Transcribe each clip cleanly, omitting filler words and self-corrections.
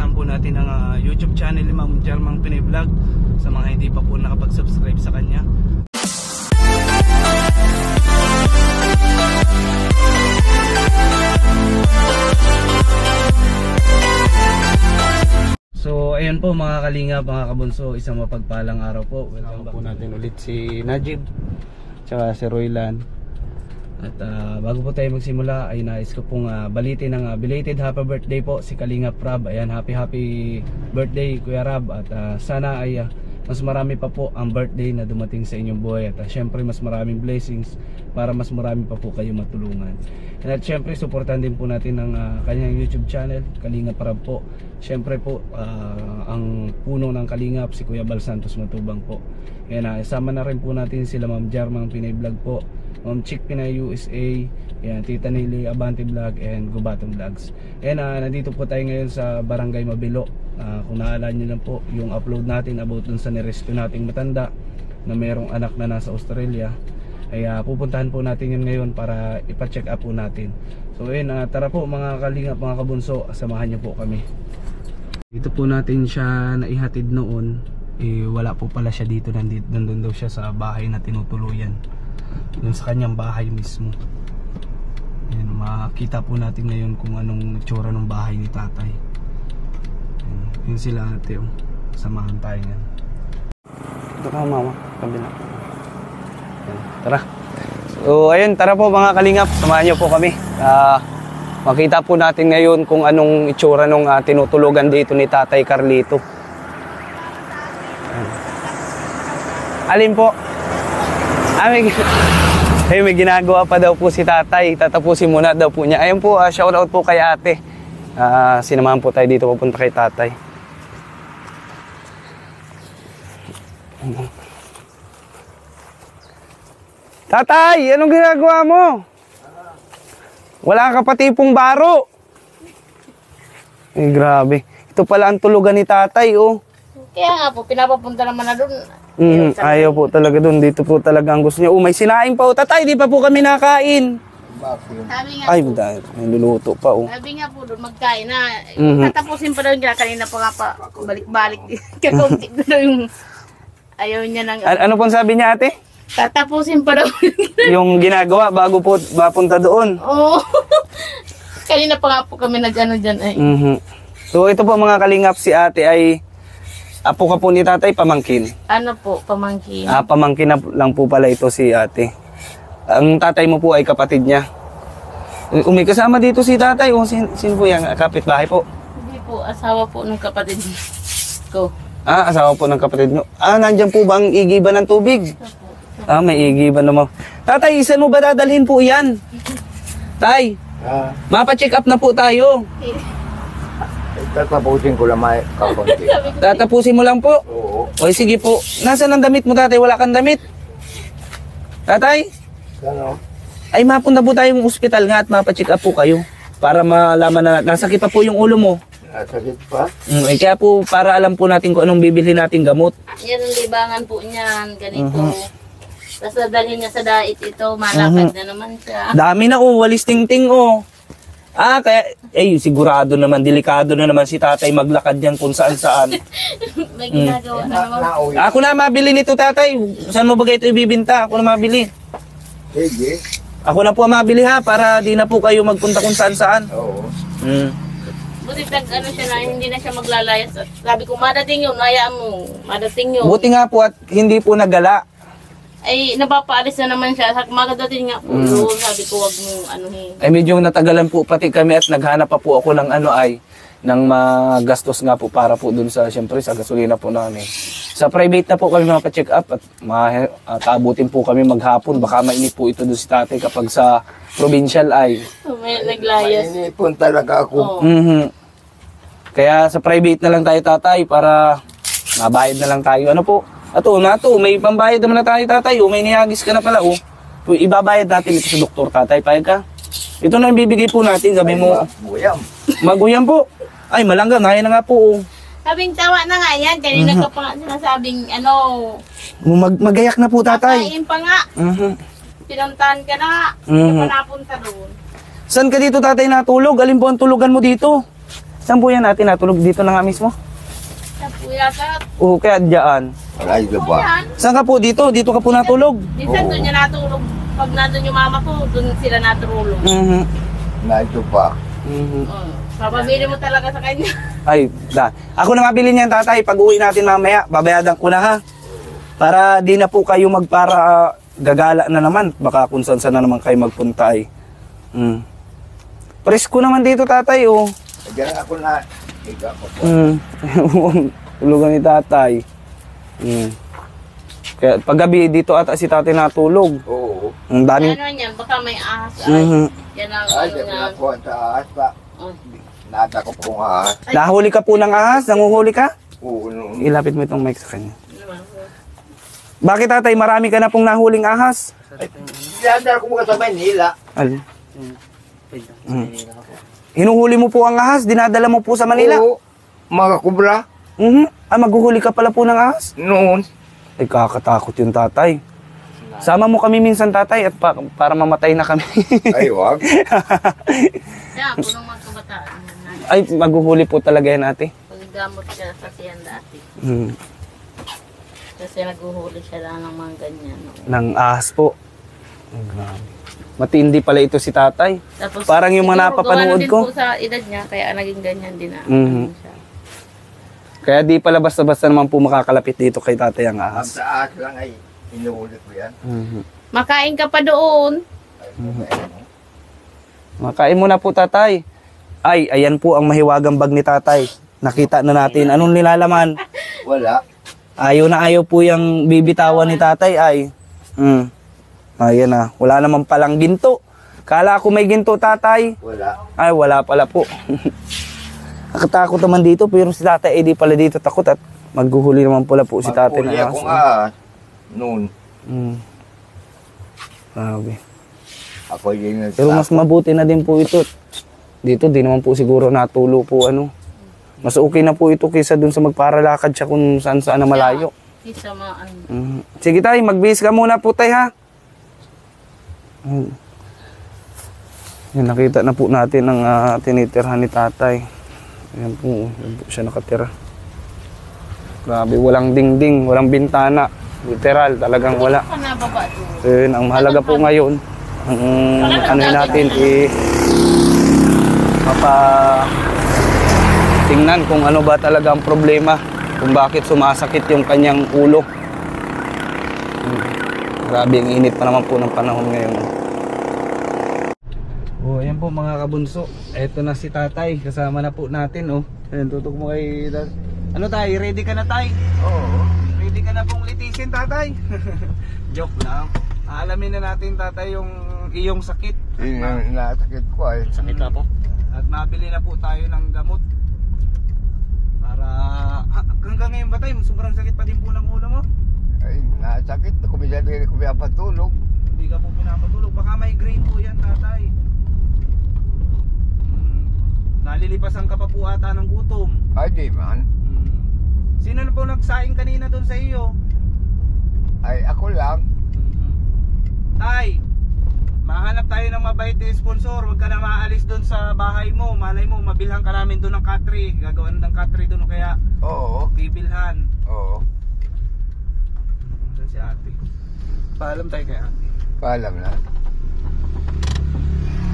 suportahan po natin ang YouTube channel ni Ma'am Jarmang Pinoy Vlog sa mga hindi pa po nakapag-subscribe sa kanya. So ayun po mga kalingap, mga kabunso, isang mapagpalang araw po. Welcome po natin ulit si Najib tsaka si Roylan. At bago po tayo magsimula ay nais ko pong balitin ng belated happy birthday po si Kalingap Rab. Ayan, happy birthday Kuya Rab. At sana ay mas marami pa po ang birthday na dumating sa inyong buhay. At syempre mas maraming blessings para mas marami pa po kayo matulungan. At syempre supportan din po natin ang kanyang YouTube channel, Kalingap Rab po. Syempre po ang puno ng Kalingap si Kuya Bal Santos Matubang po. Ayan, isama na rin po natin sila Ma'am Jarmang Pinoy Vlog po, Ma'am Chick Pinay USA, ayan, Tita Nelly Abante Vlog, and Gubatong Vlogs. Ayan, nandito po tayo ngayon sa Barangay Mabilo. Kung naalala nyo lang po yung upload natin about dun sa nirescue nating matanda na mayroong anak na nasa Australia, ay pupuntahan po natin yun ngayon para ipa-check up po natin. So ayun, tara po mga kalingap, mga kabunso, samahan nyo po kami. Dito po natin siya naihatid noon, wala po pala siya dito, nandun daw siya sa bahay na tinutuluyan, dun sa kanyang bahay mismo. Ayan, makita po natin ngayon kung anong itsura ng bahay ni tatay. Ayan, yun sila ate, samahan tayo yan. Ito ka mama, kabila. Ayan, tara. So ayun, tara po mga kalingap, samahan nyo po kami. Makita po natin ngayon kung anong itsura nung tinutulugan dito ni Tatay Carlito. Alin po? May ginagawa pa daw po si tatay. Tatapusin muna daw po niya. Ayun po, shoutout po kay ate. Sinamahan po tayo dito pupunta kay tatay. Tatay, anong ginagawa mo? Wala ka pati pong baro. Grabe. Ito pala ang tulugan ni tatay, oh. Kaya nga po, pinapapunta naman na doon. Ayaw po talaga doon. Dito po talaga ang gusto niya. May sinaing pa, oh. Tatay, di pa po kami nakain. Sabi nga ay, po, may luluto pa, oh. sabi nga po doon, magkain na. Tatapusin pa daw niya. Kanina pa nga pa, balik-balik. Kakaunti na daw yung ayaw niya nang... Ano pong sabi niya, ate? Tatapusin pa daw. Yung ginagawa bago po mapunta doon. Oo. Kanina pa nga po kami nag-ano dyan ay. So ito po mga kalingap, si ate ay apo ka po ni tatay, pamangkin. Ano po, pamangkin. Pamangkin na lang po pala ito si ate. Ang tatay mo po ay kapatid niya. May kasama dito si tatay. Sino po yan? Kapitbahay po? Hindi po, asawa po ng kapatid ko. Asawa po ng kapatid nyo. Nandyan po ba ang igiban ng tubig? May igiban naman. Tatay, saan mo ba dadalhin po yan? Tay, mapa-check up na po tayo. Tatapusin ko lang may kakunti. Tatapusin mo lang po? Oo. O sige po. Nasaan ang damit mo tatay? Wala kang damit? Tatay? Ano? Ay mapunta po tayong ospital nga at mapa-check up po kayo. Para malaman na nasakit pa po yung ulo mo. Nasakit pa? Kaya po para alam po natin kung anong bibili natin gamot. Yan ang libangan po niyan, ganito. Tapos nadalhin niya sa dait ito, malakad na naman siya. Dami na walis ting-ting kaya sigurado naman, delikado na naman si tatay maglakad yan kung saan-saan. May ginagawa na naman. Ako na mabili nito tatay. Saan mo ba ito ibibinta? Ako na mabili. Sige. Ako na po mabili ha, para di na po kayo magpunta kung saan-saan. Oo. Buti ano siya na, hindi na siya maglalayas. Sabi ko, madating yun, hayaan mo, madating yun. Buti nga po at hindi po nagala. Ay, napapaalis na naman siya. Magadating nga po yun, sabi ko, wag mong anuhin. Ay medyo natagalan po pati kami at naghanap pa po ako ng ng magastos nga po para po dun sa, siyempre, sa gasolina po namin. Sa private na po kami mapacheck up at kaabutin po kami maghapon. Baka mainit po ito dun si tatay kapag sa provincial ay. May naglayas. Mainipon talaga ako. Kaya sa private na lang tayo tatay para mabayad na lang tayo. Ano po? May pambayad naman na tayo tatay. May nihagis ka na pala. Ibabayad natin ito sa doktor tatay. Payag ka? Ito na yung bibigay po natin. Sabi mo, Maguyam. maguyam po. Ay, malangga. Naya na nga po. Sabing tawa na nga yan. Kanina ka pa nga sinasabing, Magayak na po tatay. kakain pa nga. Pinuntahan ka na nga. Hindi ka pa napunta doon. Saan ka dito tatay natulog? Alin po ang tulugan mo dito? Saan po yan natin natulog? Dito na nga mismo? Sa puya ka. Oo, kaya dyan. Malayo ba? Yan. Saan ka po dito? Dito ka po natulog? Minsan doon niya natulog. Pag nandun yung mama ko, doon sila natulog. Mhm. Malayo pa. Mhm. Papabili mo talaga sa kanya. Ay, ako na mabili niyan, tatay. Pag uwi natin mamaya, babayadan ko na ha. Para di na po kayo magpara gagala na naman. Baka kung saan na naman kayo magpunta ay. Presko naman dito, tatay, oh. Diyan ako na. Higa ko po. Tulugan ni tatay. Kaya paggabi dito ata si tatay natulog. Oo. Ang daming... Ano yan, baka may ahas. Mhm. Yan ang Ay, diyan na po sa ahas pa. Nata ko pong ahas. Nahuli ka po ng ahas? Nanguhuli ka? Oo, no. Ilapit mo itong mic sa kanya. Bakit tatay, marami ka na pong nahuling ahas? Diyan ko muna sa Manila. Alin? Hinuhuli mo po ang ahas? Dinadala mo po sa Manila? Oo. Mga kubra. Maghuhuli ka pala po ng ahas? Noon. Ay, kakatakot yung tatay. Sama mo kami minsan, tatay, at para mamatay na kami. Ay, wag. Yan, punong magkabataan. Ay, maghuhuli po talaga yan, ate. Paggamot siya sa siyan dati. Kasi naghuhuli siya lang ng mga ganyan. No? Ng ahas po. Grabe. Matindi pala ito si tatay. Tapos, Parang yung mga siguro napapanood gawa na din ko. po sa edad niya, kaya naging ganyan din na. Siya. Kaya di pala basta-basta naman po makakalapit dito kay tatay ang Ang ahas. taas lang ay inuulit ko yan. Makain ka pa doon. Makain muna po, tatay. Ay, ayan po ang mahiwagang bag ni tatay. Nakita na natin. Anong nilalaman? Wala. Ayaw na ayaw po yung bibitawan ni tatay ay. Ayan na. Wala naman palang ginto. Kala ko may ginto, tatay. Wala. Ay, wala pala po. Nakatakot naman dito, pero si tatay di pala dito takot at maghuhuli naman pala po si tatay Magpuli ng akong ahas. ahas. Noon. Grabe. Ako yung Pero mas mabuti na din po ito. Dito, di naman po siguro natulo po ano. Mas okay na po ito kaysa dun sa magparalakad siya kung saan-saan na malayo. Isa maan. Sige tay, magbihis ka muna po tay ha. Yan, nakita na po natin ang tinitirhan ni tatay. Yan po siya nakatira. Grabe, walang dingding, walang bintana. Literal, talagang wala. Ka na baba doon. So yun, ang mahalaga po ngayon, ang ano natin tingnan kung ano ba talaga ang problema, kung bakit sumasakit yung kanyang ulo. Grabe, ang init pa naman po ng panahon ngayon. Oh, ayan po mga kabunso. Eto na si tatay, kasama na po natin, oh. Ayan, tutok mo kay ano tay, ready ka na tay? Oo. Ready ka na pong litisin, tatay? Joke lang. Aalamin na natin, tatay, yung iyong sakit. Yun ang nasakit ko ay. Sakit na po. At mabili na po tayo ng gamot. Para hanggang ngayon ba tayo, sobrang sakit pa din po ng ulo mo? Ay, nasakit. Kumisabi ko pinapatulog. Hindi ka po pinapatulog. Baka migraine po yan, tatay. Nalilipasan ka pa po ata ng gutom. Ay, di man. Sino na po nagsaing kanina doon sa iyo? Ay, ako lang. Tay, mahanap tayo ng mabait na sponsor. Huwag ka na maalis doon sa bahay mo. Malay mo, mabilhan ka namin doon ng katri. Gagawin ng katri doon o kaya Oo. bibilhan. Oo. Saan si ate? Paalam tayo kay ate. Paalam na.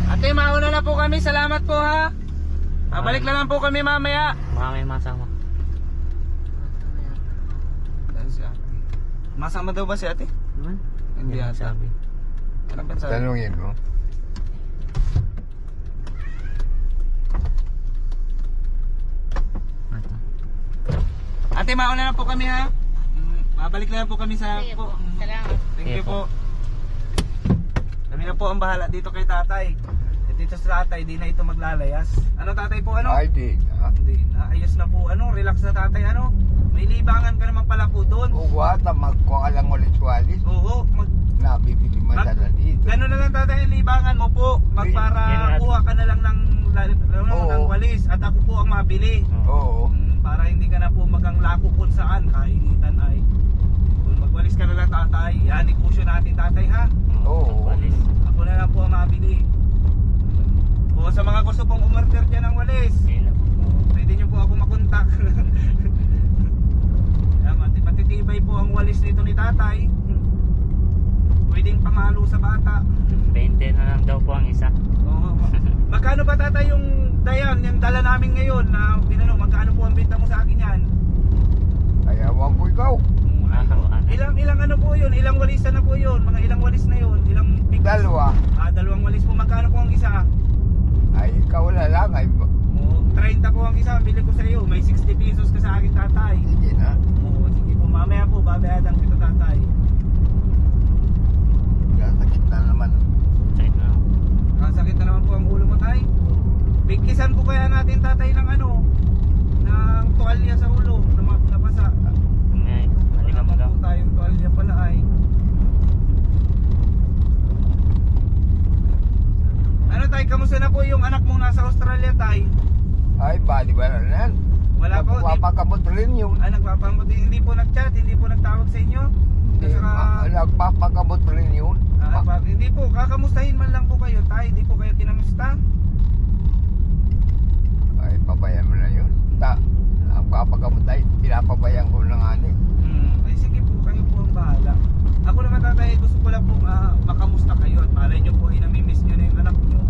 Ate, mauna na po kami. Salamat po ha. Balik na lang po kami mamaya. Marami masama. Saan si ate? Masama daw ba si ate? Hindi ata. Sabi. Ano ba sabi? Tanungin mo. Ate, mauna na po kami ha. Babalik na lang po kami sa Sige po. po. Salamat. Thank you po. Kami na po ang bahala dito kay tatay. At dito sa tatay, di na ito maglalayas. Ano tatay po, ano? Ay, di na. Hindi, naayos na po. Ano, relax na tatay, ano? May libangan ka naman pala po doon. Uwata, magkuha lang ulit walis. Oo, Nabibili man Mag- na dito. gano'n na lang tatay, ang libangan mo po. Magpara kuha ka na lang ng Oo. walis at ako po ang mabili. Oo. Para hindi ka na po maganglako kung saan, kainitan ay. Kung magwalis ka na lang tatay, yan, ikusyo natin tatay ha. Oo. Ako na lang po ang mabili. O sa mga gusto pong umorder dyan ng walis, pwede nyo po ako makontak. Matitibay po ang walis nito ni tatay. Pwedeng pamalo sa bata. 20 na lang daw po ang isa. Oo. Magkano ba tatay yung dayan, yung dala namin ngayon na magkano po ang benta mo sa akin yan? Kaya wag po ikaw. Ilang ano po yun? Ilang walisan na po yun? Mga ilang walis na yun? Ilang big? Dalawa. Dalawang walis po. Magkano po ang isa? Ay, ikaw na lang. Ay, 30 po ang isa. Bili ko sa iyo. May 60 pesos ka sa akin tatay. sige na. Oo, sige po. Mamaya po, babayadang kita tatay. Sakit na naman. Sakit na. Sakit na naman po ang ulo mo tay. Bigkisan po kaya natin tatay ng ng tuwalya sa ulo na nabasa. May malikam Wala daw. po tayong tuwalya pala ay. Ano tay, kamusta na po yung anak mong nasa Australia tay? Ay, bali ba na yan? Wala po. Nagpapakamot rin yun. Nagpapamuti, hindi po nag-chat, hindi po nagtawag sa inyo. Nagpapakamot rin yun. Hindi po, kakamustahin man lang po kayo tay, hindi po kayo kinamusta. Ay, pabayaan mo na yun. Nagpapakamot ay pinapabayaan ko ng ani. Ay sige po, kayo po ang bahala. Ako naman tatay, gusto ko lang po makamusta kayo at malay nyo po ay namimiss nyo na yung anak nyo.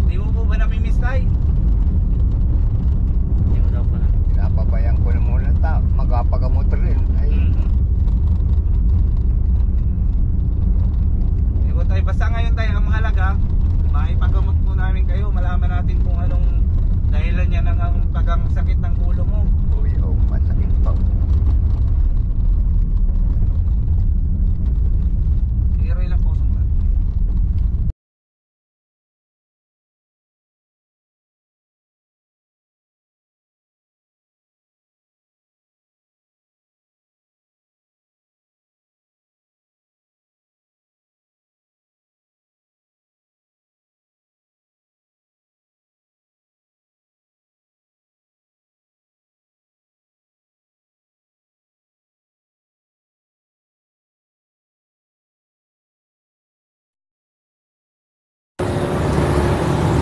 Hindi mo po ba namimiss tay? Hindi mo daw pala. Pinapabayaan ko na muna magpapakamot rin. Ay, Tay, basta ngayon tayo ang mahalaga, maipagamot po namin kayo, malaman natin kung anong dahilan niya ng ang sakit ng ulo mo. uy, masakit pa. Iroy lang po sumbat.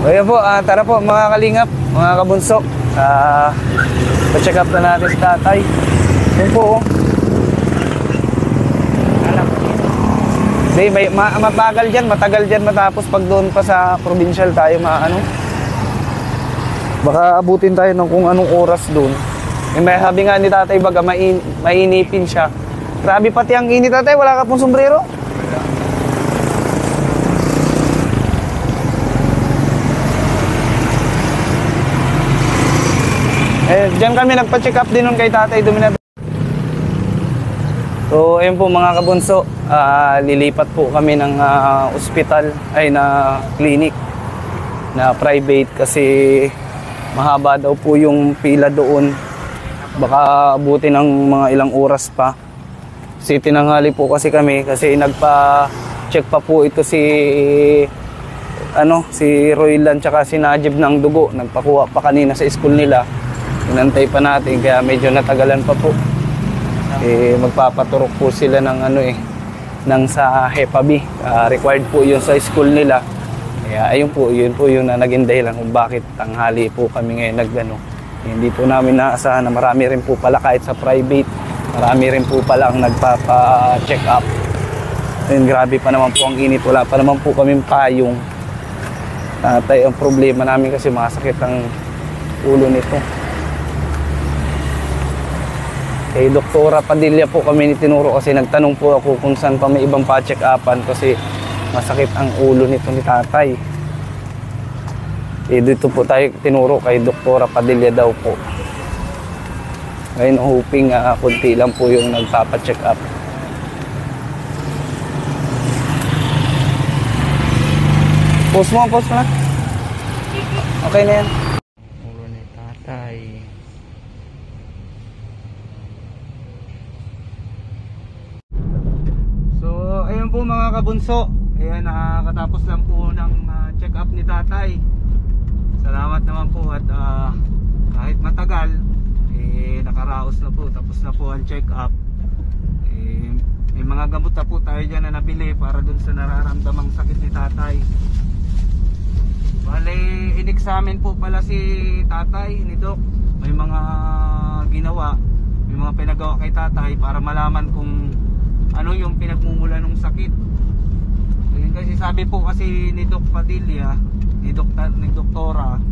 Ayan po, tara po mga kalingap, mga kabunso. Pa-check up na natin si tatay. Ayan po. Hindi, matagal dyan matapos pag doon pa sa provincial tayo baka abutin tayo ng kung anong oras doon. May sabi nga ni tatay baga mainipin siya. Grabe pati ang init tatay, wala ka pong sombrero? Diyan kami nagpa-check up din nun kay tatay Dominado. So ayun po mga kabunso, lilipat po kami ng ospital, na clinic na private kasi mahaba daw po yung pila doon. Baka abutin ng mga ilang oras pa. Kasi tinanghali po kasi kami kasi nagpa-check pa po ito si Roylan tsaka si Najib ng dugo. Nagpakuha pa kanina sa school nila. Inantay pa natin kaya medyo natagalan pa po. Magpapaturok po sila ng sa HEPA B. Required po yun sa school nila. Kaya yun po yung naging dahilan kung bakit tanghali po kami ngayon Hindi po namin naasahan na marami rin po pala kahit sa private. Marami rin po pala ang nagpapa-check up. Ayun, grabe pa naman po ang init. Wala pa naman po kaming payong. Tatay, ang problema namin kasi masakit ang ulo nito. Kay Doktora Padilla po kami tinuro kasi nagtanong po ako kung saan pa may ibang pa-check upan kasi masakit ang ulo nito ni tatay. Dito po tayo tinuro kay Doktora Padilla daw po. Ngayon hoping kunti lang po yung nagpapa-check up. Post mo na. Okay na yan. Ulo ni tatay. Ayun po mga kabunso, ayan, nakakatapos lang po ng check up ni tatay. Salamat naman po at kahit matagal nakaraos na po, tapos na po ang check up. May mga gamot na po tayo dyan na nabili para dun sa nararamdamang sakit ni tatay. Bale, in-examine po pala si tatay ni Doc may mga ginawa, may mga pinagawa kay tatay para malaman kung ano yung pinagmumula ng sakit. Ayun, kasi sabi po kasi ni Doc Padilla, ni Doktora,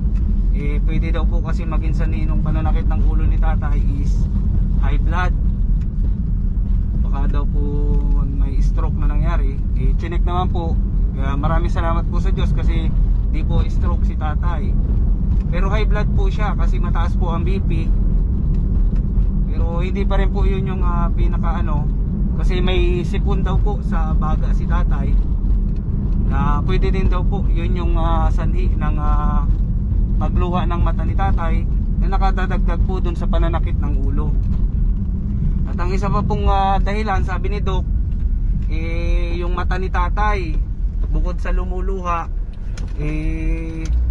pwede daw po kasi maging sanhi nung pananakit ng ulo ni tatay is high blood. Baka daw po may stroke na nangyari. Chinek naman po. Kaya maraming salamat po sa Diyos kasi di po stroke si tatay. Pero high blood po siya kasi mataas po ang BP. Pero hindi pa rin po yun yung pinaka kasi may sipon daw po sa baga si tatay na pwede din daw po yun yung sanhi ng pagluha ng mata ni tatay na nakadadagdag po dun sa pananakit ng ulo. At ang isa pa pong dahilan, sabi ni Doc, yung mata ni tatay bukod sa lumuluha,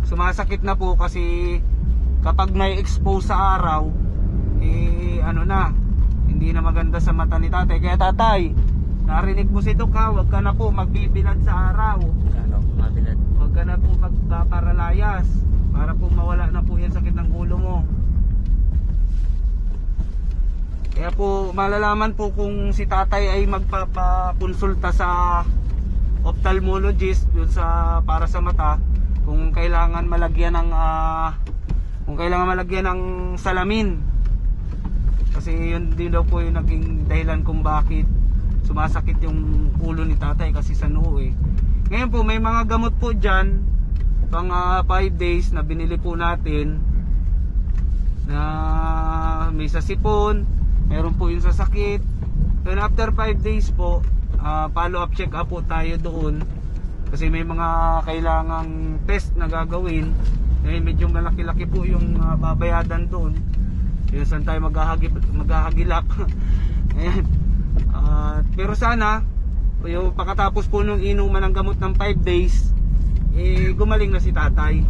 sumasakit na po kasi kapag may expose sa araw, hindi na maganda sa mata ni tatay. Kaya tatay, narinig mo si Doc ha, huwag ka na po magbibilad sa araw, Kano, mabilad. huwag ka na po magpaparalayas para po mawala na po yung sakit ng ulo mo. Kaya po malalaman po kung si tatay ay magpapakonsulta sa ophthalmologist yun para sa mata, kung kailangan malagyan ng salamin. Kasi yun din daw po yung naging dahilan kung bakit sumasakit yung ulo ni tatay kasi sa noo Ngayon po may mga gamot po dyan pang 5 days na binili po natin na may sa sipon, meron po yung sa sakit. Then after 5 days po, follow up check up po tayo doon kasi may mga kailangang test na gagawin. Medyo malaki-laki po yung babayadan doon. Yun saan tayo maghahagilap. Pero sana yung pagkatapos po nung inuman ng gamot ng 5 days, gumaling na si tatay.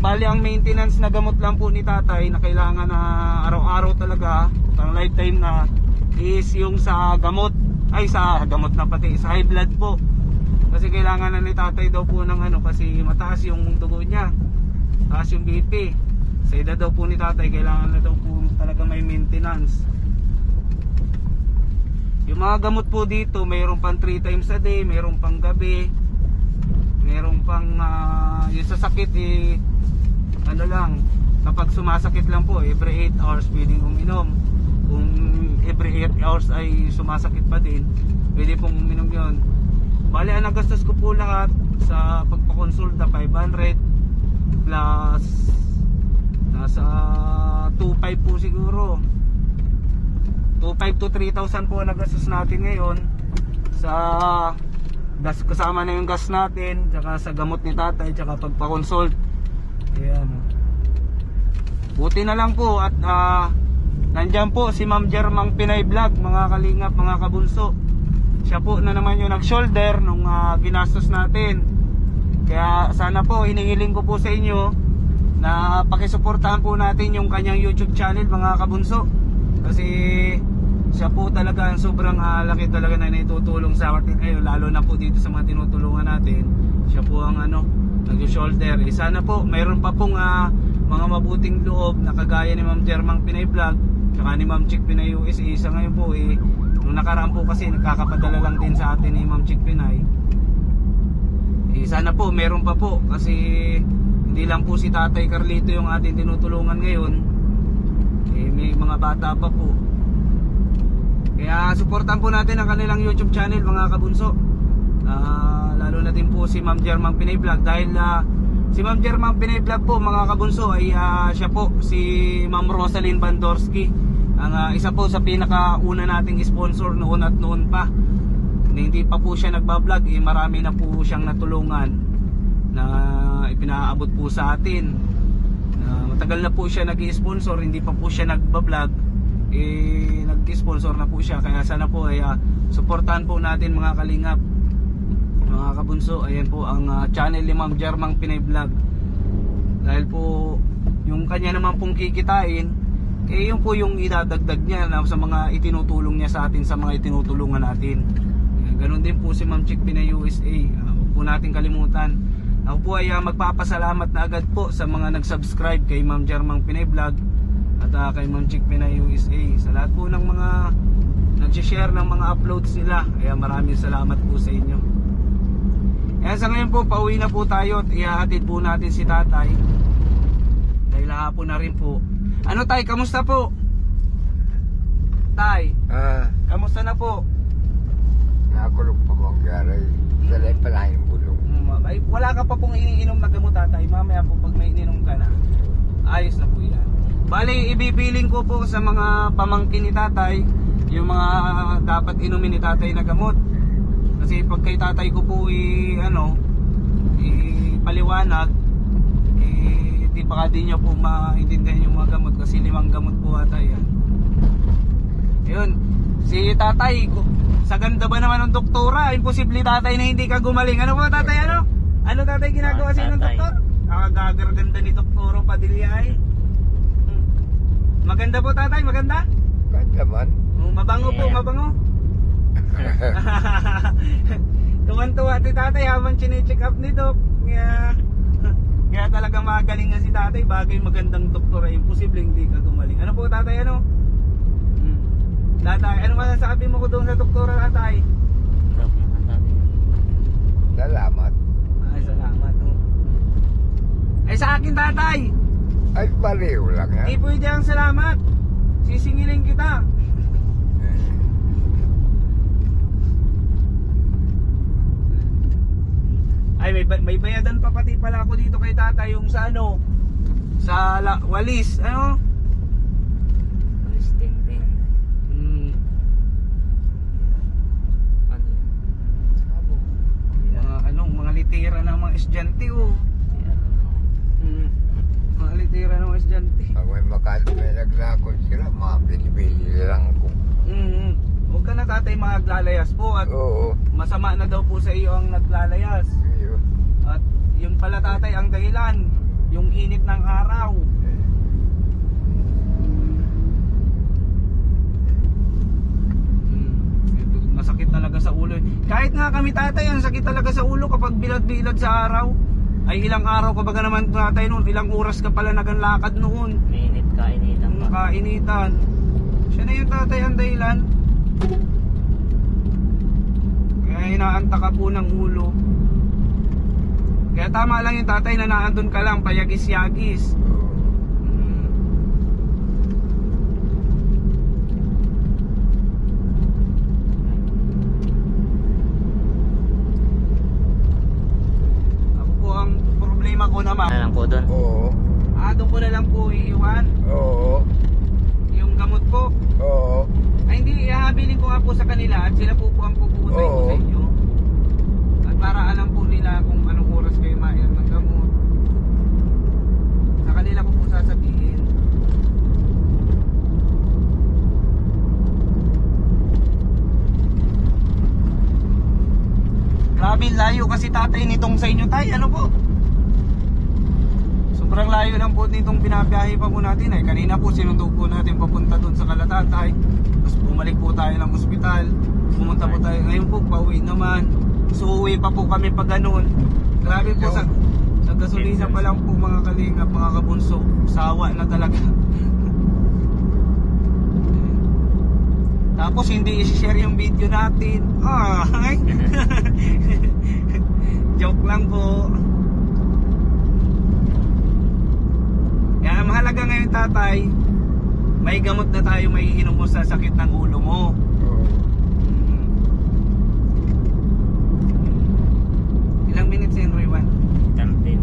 Bali ang maintenance na gamot lang po ni tatay na kailangan na araw-araw talaga, pang lifetime na, is yung sa gamot na pati sa high blood po. Kasi kailangan na ni tatay daw po ng kasi mataas yung dugo niya, taas yung BP. Sa edad daw po ni tatay, kailangan na daw po talaga may maintenance. Yung mga gamot po dito, mayroon pang 3 times a day, mayroon pang gabi, mayroon pang yung sa sakit kapag sumasakit lang po, every 8 hours pwedeng uminom. Kung every 8 hours ay sumasakit pa din, pwede pong uminom yun. Bali ang nagastos ko po lahat sa pagpakonsulta, 500 plus nasa 2,500 po siguro. 2,500 to 3,000 po ang nagastos natin ngayon sa gas, kasama na yung gas natin, tsaka sa gamot ni tatay, tsaka pagpa-consult. Ayan. Buti na lang po at nandyan po si Ma'am Jermang Pinay Vlog, mga kalingap, mga kabunso. Siya po na naman yung nag-shoulder nung ginastos natin. Kaya sana po, hinihiling ko po sa inyo na pakisuportahan po natin yung kanyang YouTube channel, mga kabunso. Kasi siya po talaga ang sobrang laki talaga na naitutulong sa atin kayo, lalo na po dito sa mga tinutulungan natin. Siya po ang nag-shoulder. Sana po mayroon pa pong mga mabuting loob na kagaya ni Ma'am Jermang Pinay Vlog tsaka ni Ma'am Chick Pinay USA. Sa ngayon po nung nakaraan po kasi nagkakapadala lang din sa atin ni Ma'am Chick Pinay. Sana po mayroon pa po kasi hindi lang po si Tatay Carlito yung ating tinutulungan ngayon. May mga bata pa po. Kaya suportan po natin ang kanilang YouTube channel, mga kabunso. Lalo na din po si Ma'am Jermang Pinay Vlog dahil si Ma'am Jermang Pinay Vlog po, mga kabunso, ay siya po si Ma'am Rosalyn Bandorski, ang isa po sa pinakauna nating sponsor noon at noon pa. Hindi pa po siya nagbablog, marami na po siyang natulungan na ipinaabot po sa atin. Matagal na po siya nag-i-sponsor, hindi pa po siya nagbablog, nag-sponsor na po siya. Kaya sana po ay suportahan po natin, mga kalingap, mga kabunso. Ayan po ang channel ni Ma'am Jermang Pinay Vlog. Dahil po yung kanya naman pong kikitain, yun po yung idadagdag niya sa mga itinutulong niya sa atin, sa mga itinutulungan natin. Ganon din po si Ma'am Chick Pinay USA. Huwag po natin kalimutan. Ako po ay magpapasalamat na agad po sa mga nag-subscribe kay Ma'am Jermang Pinay Vlog at kay Ma'am Chick Pinay USA. Sa lahat po ng mga nag-share ng mga uploads nila, kaya maraming salamat po sa inyo. Kaya sa ngayon po, pauwi na po tayo at ihahatid po natin si tatay. Dahil hapon na rin po. Ano tay, kamusta po? Tay, kamusta na po? Nakulog pa bang garay. Dalay pala yung bulong. Ay, wala ka pa pong iniinom na gamot tatay. Mamaya po pag may ininom ka na, ayos na po yan. Bali, ibibiling ko po sa mga pamangkin ni tatay yung mga dapat inumin ni tatay na gamot. Kasi pag kay tatay ko po paliwanag, di baka di nyo po maintindihan yung mga gamot kasi 5 gamot po ata yan. Ayun, si tatay, sa ganda ba naman ng doktora, imposible tatay na hindi ka gumaling. Ano po tatay, ano? Ano tatay ginagawa sa ng doktor? Gagarganda ni Doktoro Padilla ay. Maganda po tatay, maganda? Ganda man. Mabango po, mabango. Tuwan-tuwa si tatay habang chine-check up ni Doc. Kaya talagang magaling nga si tatay. Bagay magandang doktor ay imposible hindi ka gumaling. Ano po tatay, ano? Tatay, ano masasabi mo ko doon sa doktora tatay? Salamat. Ay, salamat. Ay, sa akin tatay. Ay, pareho lang yan. Hindi pwede ang salamat. Sisingilin kita. Ay, may bayadan pa pati pala ako dito kay tatay yung sa walis, ano? Walis ting-ting. Mga litera ng mga estudyante mga litera ng mga estudyante. Pag may naglakot sila, mga binibili lang ko. Huwag ka na tatay maglalayas po at Oo. masama na daw po sa iyo ang naglalayas. Ayun. At yun pala tatay ang dahilan, yung init ng araw. Masakit talaga sa ulo. Kahit nga kami tatay, ang sakit talaga sa ulo kapag bilad-bilad sa araw. Ay ilang araw ka baga naman tatay noon, ilang oras ka pala naganlakad noon. Minit kainitan pa. Kainitan. Siya na yung tatay ang dahilan. Kaya inaanta ka po ng ulo. Kaya tama lang yung tatay na naandun ka lang, payagis-yagis. Ako po ang problema ko naman. Ano lang po doon? Oo. Doon ko na lang po iiwan. Oo. Yung gamot po. Oo. Ay hindi, ihahabilin ko nga po sa kanila at sila po ang pupunta ko sa inyo. At para alam po nila kung anong oras kayo mainom ng gamot. Sa kanila ko po sasabihin. Grabe layo kasi tatay nitong sa inyo tay, ano po? Sobrang layo lang po nitong binabiyahe pa po natin ay. Kanina po sinundo po natin papunta doon sa Kalatatay. Tapos bumalik po tayo ng ospital. Pumunta po tayo. Ngayon po pauwi naman. So uwi pa po kami pag ganun. Grabe po sa gasolina pa lang po mga kalingap, mga kabunso. Sawa na talaga. Tapos hindi i-share yung video natin. Ay. Joke lang po. Kaya mahalaga ngayon tatay, may gamot na tayo maiinom mo sa sakit ng ulo mo. Ilang minutes yan, Roy? 13.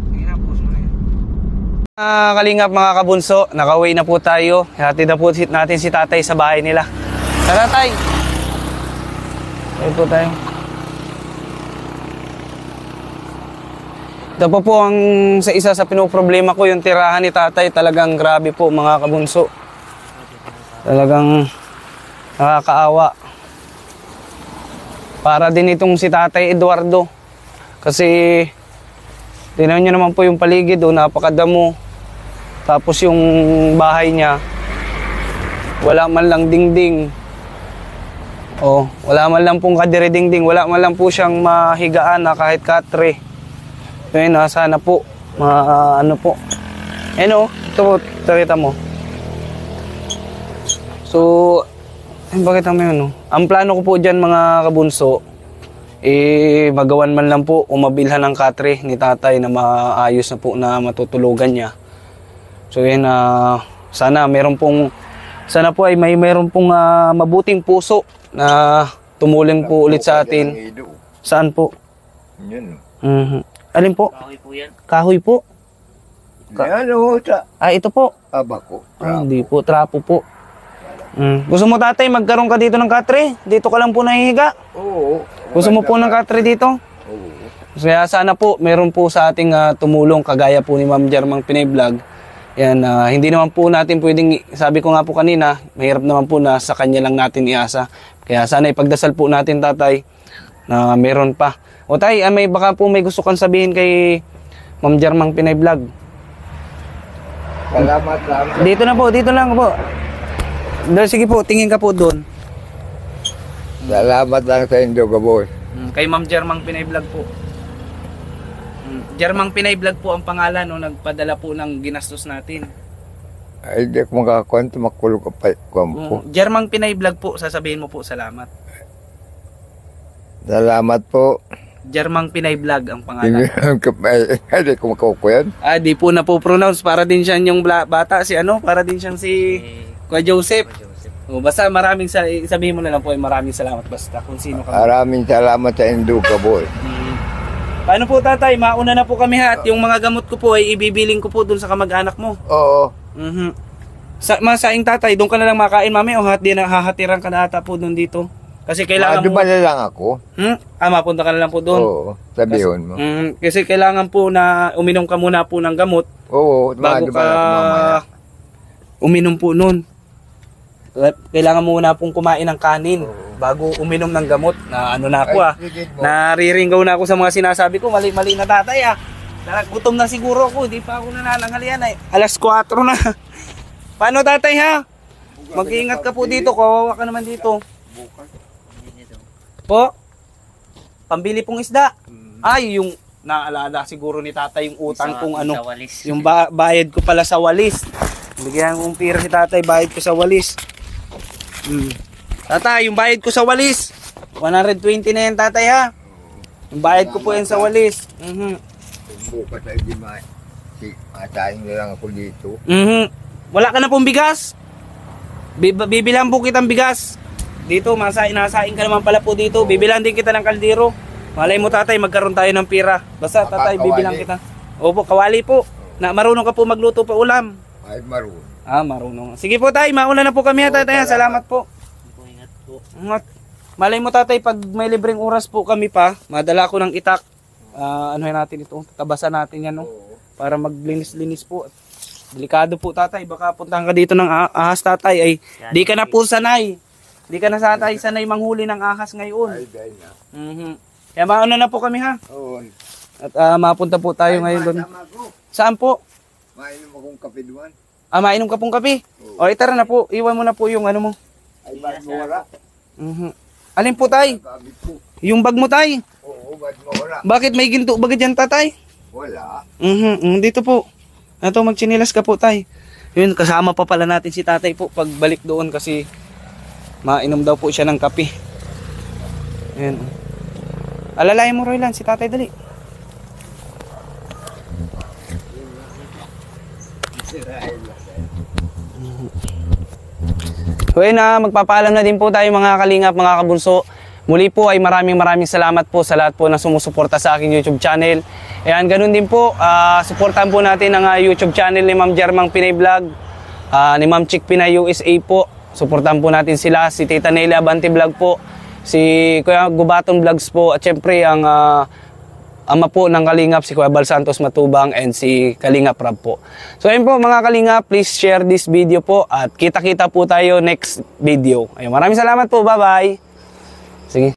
Sige na, pause mo na yan. Kalingap mga kabunso, nakauwi na po tayo. Hatid na po natin si tatay sa bahay nila. Tara tay! Ayun po tayo. Ito po ang sa isa sa pinoproblema ko, yung tirahan ni tatay. Talagang grabe po mga kabunso. Talagang nakakaawa. Para din itong si tatay Eduardo. Kasi tingnan nyo naman po yung paligid, napakadamo. Tapos yung bahay niya, wala man lang dingding. Oh, wala man lang pong kadiridingding, wala man lang po siyang mahigaan na kahit katre. Ayun, sana po, ano po. Ayun, oh, ito po, kita mo. So, bakit naman yun, no? Ang plano ko po dyan mga kabunso, magawan man lang po, umabilhan ng katre ni tatay na maayos na po na matutulugan niya. So yun, sana po ay mayroon pong mabuting puso na tumulong po ulit sa atin. Saan po? Yun. Alin po? Kahoy po yan. Kahoy po? Yan o, sa Ito po. abako. Hindi po, trapo po. Gusto mo tatay, magkaroon ka dito ng katre? Dito ka lang po nahihiga? Oo. Gusto mo po ng katre dito? Oo. Kaya sana po, meron po sa ating tumulong kagaya po ni Ma'am Jermang Pinay Vlog. Yan, hindi naman po natin pwedeng, sabi ko nga po kanina, mahirap naman po na sa kanya lang natin iasa. Kaya sana ipagdasal po natin tatay na meron pa. O tay, baka po may gusto kang sabihin kay Ma'am Jermang Pinay Vlog. Salamat lang. Dito lang po. Sige po, tingin ka po doon. Salamat lang sa inyo, Gaboy. Kay Ma'am Jermang Pinay Vlog po. Jermang Pinay Vlog po ang pangalan no, nagpadala po ng ginastos natin. Ay, di ko makakwento, makulog ka pa ko. Jermang Pinay Vlog po, sasabihin mo po salamat. Salamat po. Jermang Pinay Vlog ang pangalan. Hindi ko makuko yan. Di po na po pronounce, para din siyang yung bata, para din siyang si Kuya Joseph. Basta sabihin mo na lang po, maraming salamat basta kung sino ka. Maraming salamat sa inyo, Gaboy. Paano po tatay, mauna na po kami at yung mga gamot ko po ay ibibiling ko po dun sa kamag-anak mo. Oo. Masaing tatay, doon ka na lang makain mami o hahatiran ka na ata po doon dito. Kasi kailangan mo... na lang ako. Mapunta ka na lang po doon. Oo, sabihin mo. Kasi kailangan po na uminom ka muna po ng gamot. Oo, bago ka uminom po noon. Kailangan mo muna pong kumain ng kanin bago uminom ng gamot. Na ano na ako nariringgaw na ako sa mga sinasabi ko. Mali-mali na tatay Gutom na siguro ako, di pa ako nanananghalian Alas 4 na. Paano tatay Mag-iingat ka po dito, kawawa ka naman dito. Po? Pambili pong isda. Yung naalala siguro ni tatay yung utang kung ano. Yung bayad ko pala sa walis. Bigyan kong pira si tatay, bayad ko sa walis. Tatay, yung bayad ko sa walis. 120 na yan tatay Yung bayad ko po yan sa walis. Bukas ay di matayin na lang ako dito. Wala ka na pong bigas? Bibilang po kitang bigas. Dito, nasain ka naman pala po dito. Bibilang din kita ng kaldero. Malay mo tatay, magkaroon tayo ng pira. Basta tatay, bibilang kita. Opo, kawali po. Marunong ka po magluto pa ulam. Ay, marunong. Marunong. Sige po tay, mauna na po kami tatay. Salamat po. Ingat po. Malay mo tatay, pag may libreng oras po kami pa, madala ko ng itak. Natin ito, tabasan natin yan para maglinis-linis po. Delikado po tatay, baka puntahan ka dito ng ahas tatay ay di ka na po sanay. Di ka na sanay manghuli ng ahas ngayon. Ay, dahil na. Kaya mauna na po kami Oo. At mapunta po tayo ngayon doon. Saan po? Mainom akong kape doon. Mainom ka pong kape? O itara na po, iwan mo na po yung ano mo. Ay, bag mo wala. Alin po tay? Gamit ko. Yung bag mo tay? Oo, bag mo wala. Bakit may ginto bagay dyan tatay? Wala. Dito po. Ito, magtsinilas ka po tay. Yun, kasama pa pala natin si tatay po pagbalik doon kasi mainom daw po siya ng kape. Ayan. Alalayan mo Roylan, si tatay dali. Well, magpapaalam na din po tayo mga kalingap, mga kabunso. Muli po ay maraming salamat po sa lahat po na sumusuporta sa aking YouTube channel. Ayan, ganun din po, suportahan po natin ang YouTube channel ni Ma'am Jermang Pinay Vlog, ni Ma'am Chick Pinay USA po. Suportahan po natin sila, si Tita Nelly Abante Vlog po, si Kuya Gubaton Vlogs po, at syempre ang ama po ng Kalingap, si Kuya Bal Santos Matubang, and si Kalingap Rab po. So ayun po mga Kalingap, please share this video po at kita-kita po tayo next video. Ayun, maraming salamat po, bye-bye. Sige.